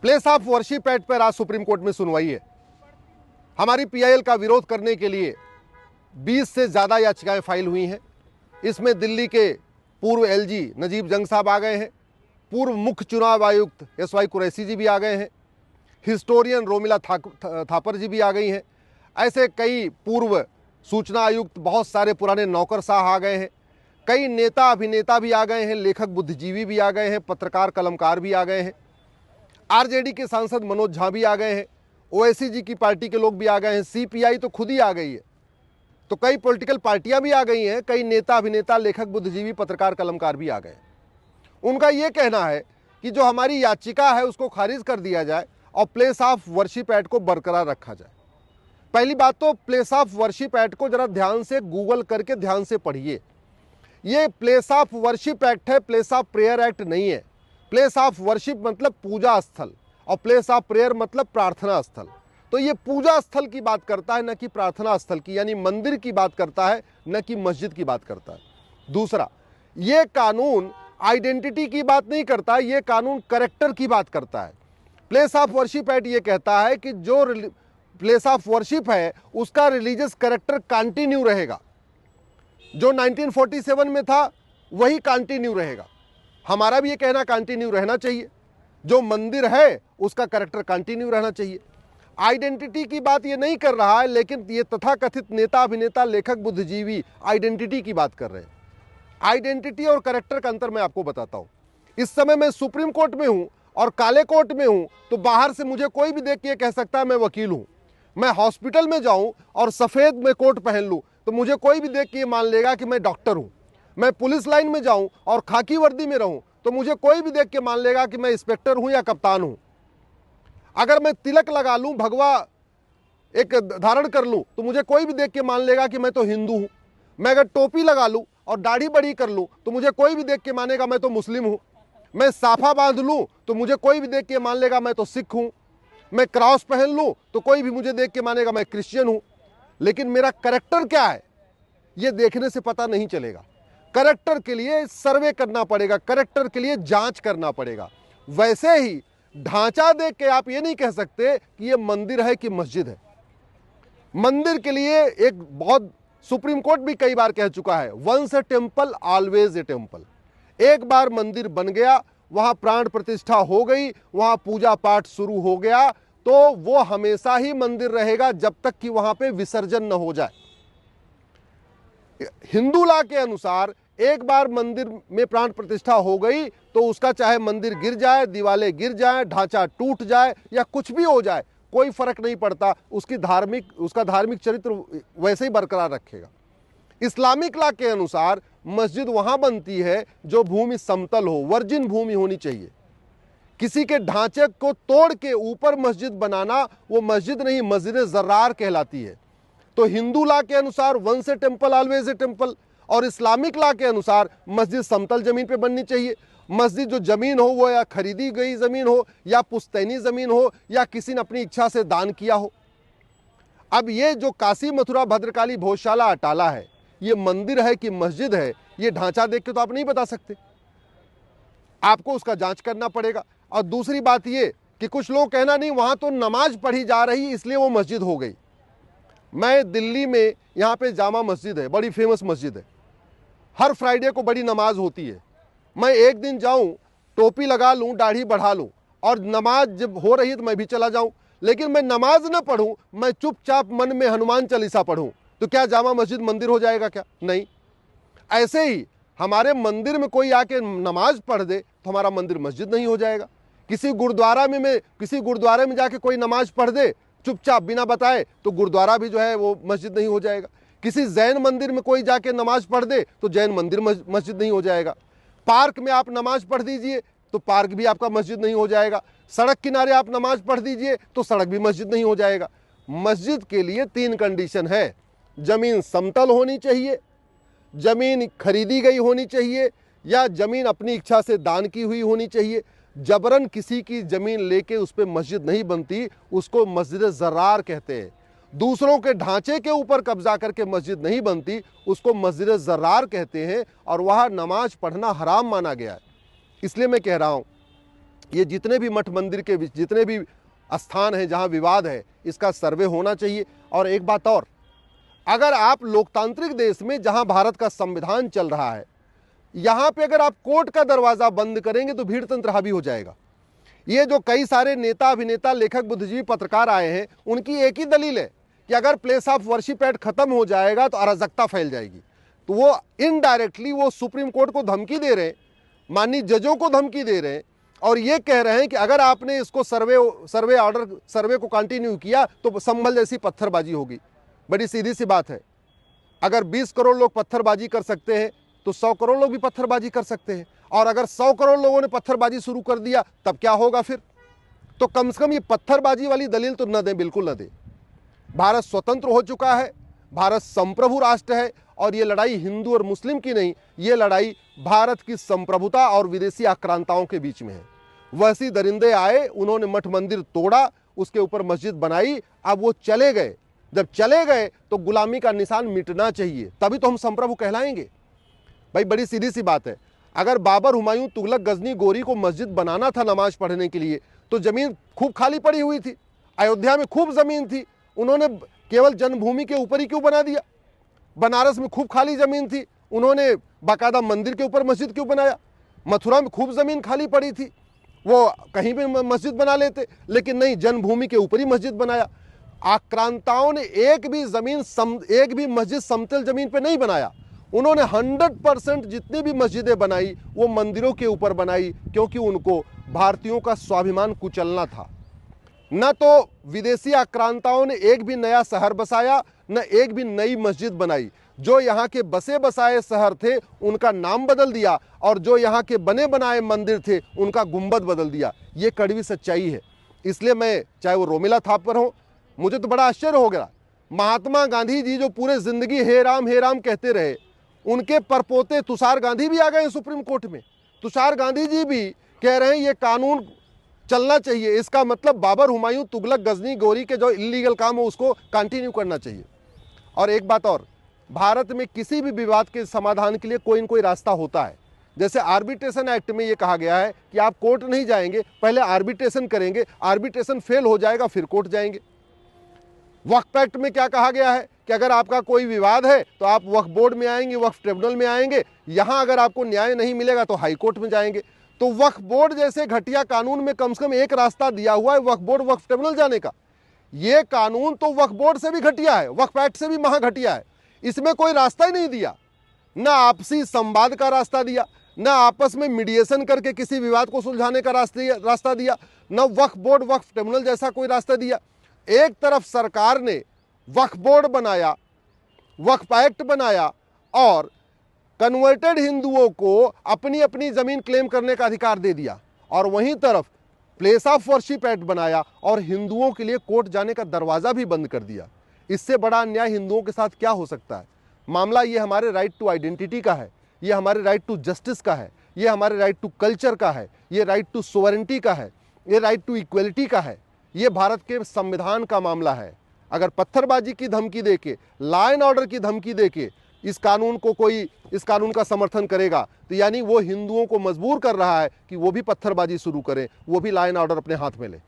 Place of worship act पर आज supreme court में सुनवाई है। हमारी पीआईएल का विरोध करने के लिए 20 से ज़्यादा याचिकाएं फाइल हुई हैं। इसमें दिल्ली के पूर्व एलजी नजीब जंग साहब आ गए हैं, पूर्व मुख्य चुनाव आयुक्त एसवाई कुरैशी जी भी आ गए हैं, हिस्टोरियन रोमिला थापर जी भी आ गई हैं। ऐसे कई पूर्व सूचना आयुक्त, बहुत सारे पुराने नौकरशाह आ गए हैं, कई नेता अभिनेता भी आ गए हैं, लेखक बुद्धिजीवी भी आ गए हैं, पत्रकार कलमकार भी आ गए हैं, आरजेडी के सांसद मनोज झा भी आ गए हैं, ओवैसी जी की पार्टी के लोग भी आ गए हैं, सीपीआई तो खुद ही आ गई है। तो कई पॉलिटिकल पार्टियां भी आ गई हैं, कई नेता अभिनेता लेखक बुद्धिजीवी पत्रकार कलमकार भी आ गए। उनका ये कहना है कि जो हमारी याचिका है उसको खारिज कर दिया जाए और प्लेस ऑफ वर्शिप एक्ट को बरकरार रखा जाए। पहली बात तो प्लेस ऑफ वर्शिप एक्ट को जरा ध्यान से गूगल करके ध्यान से पढ़िए। ये प्लेस ऑफ वर्शिप एक्ट है, प्लेस ऑफ प्रेयर एक्ट नहीं है। प्लेस ऑफ वर्शिप मतलब पूजा स्थल और प्लेस ऑफ प्रेयर मतलब प्रार्थना स्थल। तो ये पूजा स्थल की बात करता है, न कि प्रार्थना स्थल की, यानी मंदिर की बात करता है, न कि मस्जिद की बात करता है। दूसरा, ये कानून आइडेंटिटी की बात नहीं करता, ये कानून कैरेक्टर की बात करता है। प्लेस ऑफ वर्शिप एक्ट ये कहता है कि जो प्लेस ऑफ वर्शिप है उसका रिलीजियस कैरेक्टर कंटिन्यू रहेगा। जो 1947 में था वही कंटिन्यू रहेगा। हमारा भी ये कहना कंटिन्यू रहना चाहिए। जो मंदिर है उसका कैरेक्टर कंटिन्यू रहना चाहिए। आइडेंटिटी की बात ये नहीं कर रहा है, लेकिन ये तथाकथित नेता अभिनेता लेखक बुद्धिजीवी आइडेंटिटी की बात कर रहे हैं। आइडेंटिटी और कैरेक्टर का अंतर मैं आपको बताता हूं। इस समय मैं सुप्रीम कोर्ट में हूं और काले कोर्ट में हूं, तो बाहर से मुझे कोई भी देख के कह सकता है मैं वकील हूं। मैं हॉस्पिटल में जाऊं और सफेद में कोट पहन लूं तो मुझे कोई भी देख के मान लेगा कि मैं डॉक्टर हूं। मैं पुलिस लाइन में जाऊं और खाकी वर्दी में रहूं तो मुझे कोई भी देख के मान लेगा कि मैं इंस्पेक्टर हूं या कप्तान हूं। अगर मैं तिलक लगा लूं, भगवा एक धारण कर लूं, तो मुझे कोई भी देख के मान लेगा कि मैं तो हिंदू हूं। मैं अगर टोपी लगा लूं और दाढ़ी बड़ी कर लूं तो मुझे कोई भी देख के मानेगा मैं तो मुस्लिम हूं। मैं साफा बांध लूं तो मुझे कोई भी देख के मान लेगा मैं तो सिख हूं। मैं क्रॉस पहन लूं तो कोई भी मुझे देख के मानेगा मैं क्रिश्चियन हूं। लेकिन मेरा कैरेक्टर क्या है ये देखने से पता नहीं चलेगा। कैरेक्टर के लिए सर्वे करना पड़ेगा, कैरेक्टर के लिए जांच करना पड़ेगा। वैसे ही ढांचा देख के आप ये नहीं कह सकते कि ये मंदिर है कि मस्जिद है। मंदिर के लिए एक बहुत सुप्रीम कोर्ट भी कई बार कह चुका है, once a temple always a temple. एक बार मंदिर बन गया, वहां प्राण प्रतिष्ठा हो गई, वहां पूजा पाठ शुरू हो गया, तो वो हमेशा ही मंदिर रहेगा जब तक कि वहां पे विसर्जन न हो जाए। हिंदू लॉ के अनुसार एक बार मंदिर में प्राण प्रतिष्ठा हो गई तो उसका चाहे मंदिर गिर जाए, दीवारें गिर जाए, ढांचा टूट जाए या कुछ भी हो जाए, कोई फर्क नहीं पड़ता। उसका धार्मिक चरित्र वैसे ही बरकरार रखेगा। इस्लामिक लॉ के अनुसार मस्जिद वहां बनती है जो भूमि समतल हो, वर्जिन भूमि होनी चाहिए। किसी के ढांचे को तोड़ के ऊपर मस्जिद बनाना वो मस्जिद नहीं, मस्जिद जर्रार कहलाती है। तो हिंदू लॉ के अनुसार once a temple always a temple, और इस्लामिक लॉ के अनुसार मस्जिद समतल जमीन पे बननी चाहिए। मस्जिद जो जमीन हो वो या खरीदी गई जमीन हो या पुश्तैनी जमीन हो या किसी ने अपनी इच्छा से दान किया हो। अब ये जो काशी मथुरा भद्रकाली भोजशाला अटाला है, ये मंदिर है कि मस्जिद है, ये ढांचा देख के तो आप नहीं बता सकते। आपको उसका जांच करना पड़ेगा। और दूसरी बात ये कि कुछ लोग कहना नहीं वहां तो नमाज पढ़ी जा रही इसलिए वो मस्जिद हो गई। मैं दिल्ली में यहाँ पे जामा मस्जिद है, बड़ी फेमस मस्जिद है, हर फ्राइडे को बड़ी नमाज होती है। मैं एक दिन जाऊं, टोपी लगा लूं, दाढ़ी बढ़ा लूं और नमाज जब हो रही है तो मैं भी चला जाऊं, लेकिन मैं नमाज न पढ़ूं, मैं चुपचाप मन में हनुमान चालीसा पढ़ूं, तो क्या जामा मस्जिद मंदिर हो जाएगा क्या? नहीं। ऐसे ही हमारे मंदिर में कोई आके नमाज पढ़ दे तो हमारा मंदिर मस्जिद नहीं हो जाएगा। किसी गुरुद्वारे में जाके कोई नमाज पढ़ दे चुपचाप बिना बताए तो गुरुद्वारा भी जो है वो मस्जिद नहीं हो जाएगा। किसी जैन मंदिर में कोई जाके नमाज पढ़ दे तो जैन मंदिर मस्जिद नहीं हो जाएगा। पार्क में आप नमाज पढ़ दीजिए तो पार्क भी आपका मस्जिद नहीं हो जाएगा। सड़क किनारे आप नमाज पढ़ दीजिए तो सड़क भी मस्जिद नहीं हो जाएगा। मस्जिद के लिए 3 कंडीशन है। जमीन समतल होनी चाहिए, जमीन खरीदी गई होनी चाहिए, या जमीन अपनी इच्छा से दान की हुई होनी चाहिए। जबरन किसी की जमीन लेके उस पर मस्जिद नहीं बनती, उसको मस्जिद जर्रार कहते हैं। दूसरों के ढांचे के ऊपर कब्जा करके मस्जिद नहीं बनती, उसको मस्जिद जर्रार कहते हैं और वहाँ नमाज पढ़ना हराम माना गया है। इसलिए मैं कह रहा हूँ ये जितने भी मठ मंदिर के जितने भी स्थान हैं जहां विवाद है, इसका सर्वे होना चाहिए। और एक बात और, अगर आप लोकतांत्रिक देश में जहां भारत का संविधान चल रहा है, यहां पे अगर आप कोर्ट का दरवाजा बंद करेंगे तो भीड़ तंत्र हावी हो जाएगा। ये जो कई सारे नेता, अभिनेता, लेखक, बुद्धिजीवी, पत्रकार आए हैं, उनकी एक ही दलील है कि अगर प्लेस ऑफ वर्शिप एक्ट खत्म हो जाएगा तो अराजकता फैल जाएगी। तो वो इनडायरेक्टली वो सुप्रीम कोर्ट को धमकी दे रहे हैं, माननीय जजों को धमकी दे रहे हैं, और ये कह रहे हैं कि अगर आपने इसको सर्वे को कंटिन्यू किया तो संभल जैसी पत्थरबाजी होगी। बड़ी सीधी सी बात है, अगर 20 करोड़ लोग पत्थरबाजी कर सकते हैं तो 100 करोड़ लोग भी पत्थरबाजी कर सकते हैं। और अगर 100 करोड़ लोगों ने पत्थरबाजी शुरू कर दिया तब क्या होगा फिर? तो कम से कम ये पत्थरबाजी वाली दलील तो न दें, बिल्कुल न दें। भारत स्वतंत्र हो चुका है, भारत संप्रभु राष्ट्र है, और ये लड़ाई हिंदू और मुस्लिम की नहीं, ये लड़ाई भारत की संप्रभुता और विदेशी आक्रांताओं के बीच में है। वैसी दरिंदे आए, उन्होंने मठ मंदिर तोड़ा, उसके ऊपर मस्जिद बनाई, अब वो चले गए। जब चले गए तो गुलामी का निशान मिटना चाहिए, तभी तो हम संप्रभु कहलाएंगे। भाई बड़ी सीधी सी बात है, अगर बाबर, हुमायूं, तुगलक, गजनी, गोरी को मस्जिद बनाना था नमाज पढ़ने के लिए तो जमीन खूब खाली पड़ी हुई थी, अयोध्या में खूब जमीन थी, उन्होंने केवल जन्मभूमि के ऊपर ही क्यों बना दिया? बनारस में खूब खाली जमीन थी, उन्होंने बाकायदा मंदिर के ऊपर मस्जिद क्यों बनाया? मथुरा में खूब जमीन खाली पड़ी थी, वो कहीं भी मस्जिद बना लेते, लेकिन नहीं, जन्मभूमि के ऊपर ही मस्जिद बनाया। आक्रांताओं ने एक भी मस्जिद समतल जमीन पे नहीं बनाया। उन्होंने 100% जितनी भी मस्जिदें बनाई वो मंदिरों के ऊपर बनाई, क्योंकि उनको भारतीयों का स्वाभिमान कुचलना था। न तो विदेशी आक्रांताओं ने एक भी नया शहर बसाया, न एक भी नई मस्जिद बनाई। जो यहाँ के बसे बसाए शहर थे उनका नाम बदल दिया, और जो यहाँ के बने बनाए मंदिर थे उनका गुंबद बदल दिया। ये कड़वी सच्चाई है। इसलिए मैं, चाहे वो रोमिला थापर हो, मुझे तो बड़ा आश्चर्य हो गया, महात्मा गांधी जी जो पूरे जिंदगी हे राम कहते रहे, उनके परपोते तुषार गांधी भी आ गए सुप्रीम कोर्ट में। तुषार गांधी जी भी कह रहे हैं ये कानून चलना चाहिए, इसका मतलब बाबर, हुमायूं, तुगलक, गजनी, गोरी के जो इलीगल काम हो उसको कंटिन्यू करना चाहिए। और एक बात और, भारत में किसी भी विवाद के समाधान के लिए कोई न कोई रास्ता होता है। जैसे आर्बिट्रेशन एक्ट में ये कहा गया है कि आप कोर्ट नहीं जाएंगे, पहले आर्बिट्रेशन करेंगे, आर्बिट्रेशन फेल हो जाएगा फिर कोर्ट जाएंगे। वक्फ एक्ट में क्या कहा गया है कि अगर आपका कोई विवाद है तो आप वक्फ बोर्ड में आएंगे, वक्फ ट्रिब्यूनल में आएंगे, यहाँ अगर आपको न्याय नहीं मिलेगा तो हाई कोर्ट में जाएंगे। तो वक्फ बोर्ड जैसे घटिया कानून में कम से कम एक रास्ता दिया हुआ है वक्फ बोर्ड, वक्फ ट्रिब्यूनल जाने का। ये कानून तो वक्फ बोर्ड से भी घटिया है, वक्फ एक्ट से भी महा घटिया है। इसमें कोई रास्ता ही नहीं दिया, ना आपसी संवाद का रास्ता दिया, ना आपस में मीडिएशन करके किसी विवाद को सुलझाने का रास्ता दिया, ना वक्फ बोर्ड, वक्फ ट्रिब्यूनल जैसा कोई रास्ता दिया। एक तरफ सरकार ने वक्फ बोर्ड बनाया, वक्फ एक्ट बनाया, और कन्वर्टेड हिंदुओं को अपनी अपनी जमीन क्लेम करने का अधिकार दे दिया, और वहीं तरफ प्लेस ऑफ वर्शिप एक्ट बनाया और हिंदुओं के लिए कोर्ट जाने का दरवाजा भी बंद कर दिया। इससे बड़ा अन्याय हिंदुओं के साथ क्या हो सकता है? मामला ये हमारे राइट टू आइडेंटिटी का है, ये हमारे राइट टू जस्टिस का है, ये हमारे राइट टू कल्चर का है, ये राइट टू सोवरेंटी का है, ये राइट टू इक्वलिटी का है, ये भारत के संविधान का मामला है। अगर पत्थरबाजी की धमकी देके, लॉ एंड ऑर्डर की धमकी देके इस कानून का समर्थन करेगा तो यानी वो हिंदुओं को मजबूर कर रहा है कि वो भी पत्थरबाजी शुरू करें, वो भी लॉ एंड ऑर्डर अपने हाथ में लें।